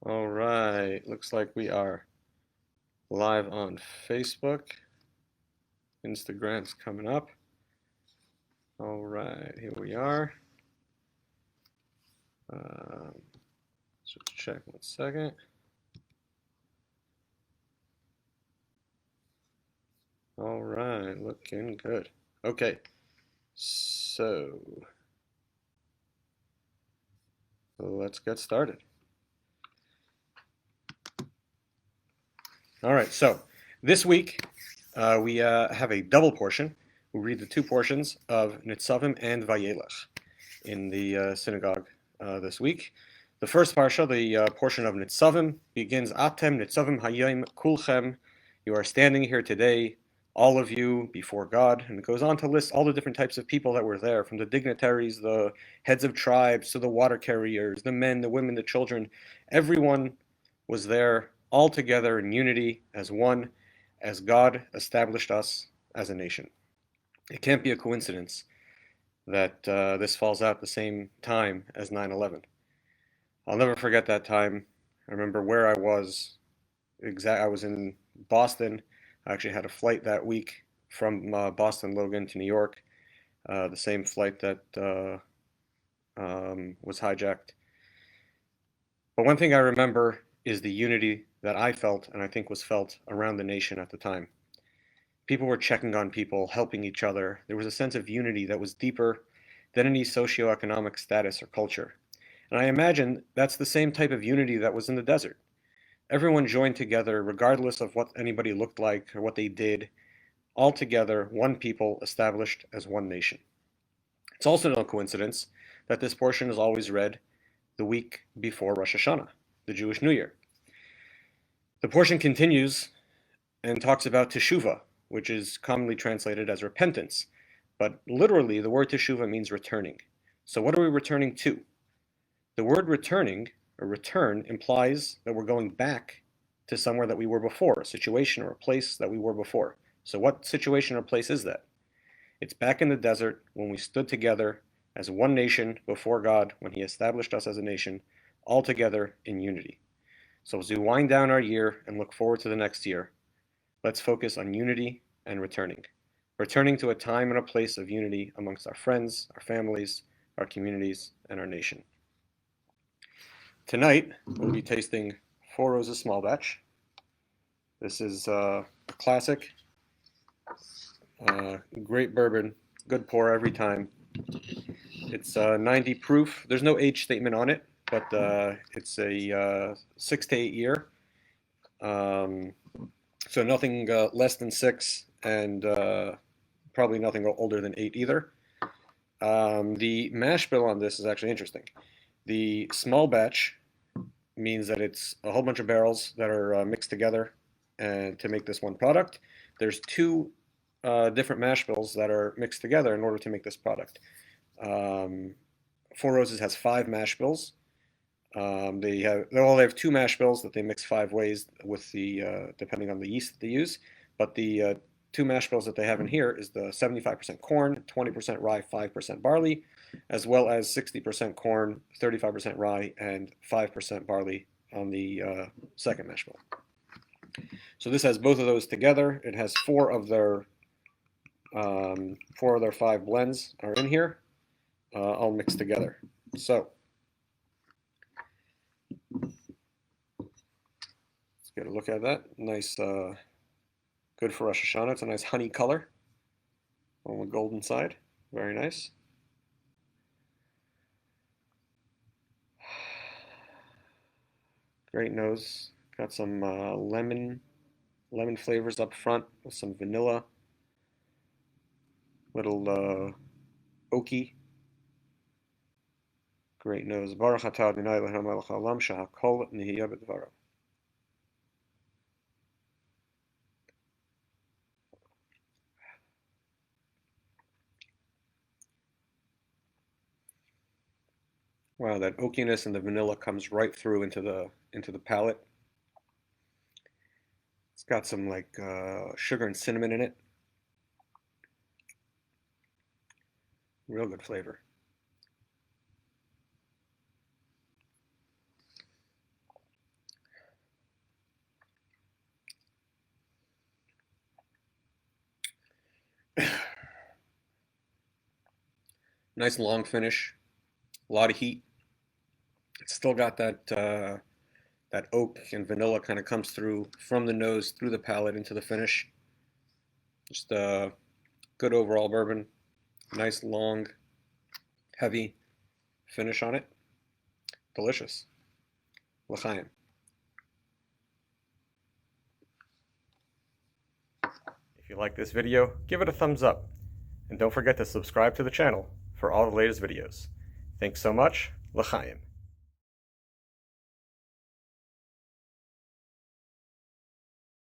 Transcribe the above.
All right, looks like we are live on Facebook. Instagram's coming up. All right, here we are. Just check 1 second. All right, looking good. Okay, so let's get started. All right, so this week we have a double portion. We read the two portions of Nitzavim and Vayelech in the synagogue this week. The first parsha, the portion of Nitzavim, begins Atem Nitzavim Hayom Kulchem. You are standing here today, all of you, before God. And it goes on to list all the different types of people that were there, from the dignitaries, the heads of tribes, to the water carriers, the men, the women, the children. Everyone was there all together in unity as one, as God established us as a nation. It can't be a coincidence that this falls out the same time as 9/11. I'll never forget that time. I remember where I was. I was in Boston. I actually had a flight that week from Boston Logan to New York, the same flight that was hijacked. But one thing I remember is the unity that I felt and I think was felt around the nation at the time. People were checking on people, helping each other. There was a sense of unity that was deeper than any socioeconomic status or culture. And I imagine that's the same type of unity that was in the desert. Everyone joined together, regardless of what anybody looked like or what they did, all together, one people established as one nation. It's also no coincidence that this portion is always read the week before Rosh Hashanah, the Jewish New Year. The portion continues and talks about teshuvah, which is commonly translated as repentance, but literally the word teshuvah means returning. So what are we returning to? The word returning, or return, implies that we're going back to somewhere that we were before, a situation or a place that we were before. So what situation or place is that? It's back in the desert when we stood together as one nation before God, when He established us as a nation, all together in unity. So as we wind down our year and look forward to the next year, let's focus on unity and returning to a time and a place of unity amongst our friends, our families, our communities, and our nation. Tonight, we'll be tasting Four Roses Small Batch. This is a classic, great bourbon, good pour every time. It's 90 proof. There's no age statement on it, but it's a 6 to 8 year. So nothing less than 6 and probably nothing older than 8 either. The mash bill on this is actually interesting. The small batch means that it's a whole bunch of barrels that are mixed together and to make this one product. There's two different mash bills that are mixed together in order to make this product. Four Roses has 5 mash bills. They have 2 mash bills that they mix 5 ways with the depending on the yeast that they use. But the 2 mash bills that they have in here is the 75% corn, 20% rye, 5% barley, as well as 60% corn, 35% rye, and 5% barley on the second mash bill. So this has both of those together. It has 4 of their 5 blends are in here, all mixed together. So let's get a look at that. Nice, good for Rosh Hashanah. It's a nice honey color on the golden side. Very nice. Great nose. Got some lemon flavors up front with some vanilla. Little oaky. Great nose. Baruch atah Adonai Eloheinu melech haolam shehakol nihiyah b'dvaro. Wow, that oakiness and the vanilla comes right through into the palate. It's got some like sugar and cinnamon in it. Real good flavor. Nice long finish, a lot of heat. It's still got that oak and vanilla kind of comes through from the nose, through the palate into the finish. Just a good overall bourbon. Nice long, heavy finish on it. Delicious. L'chaim. If you like this video, give it a thumbs up. And don't forget to subscribe to the channel for all the latest videos. Thanks so much. L'chaim.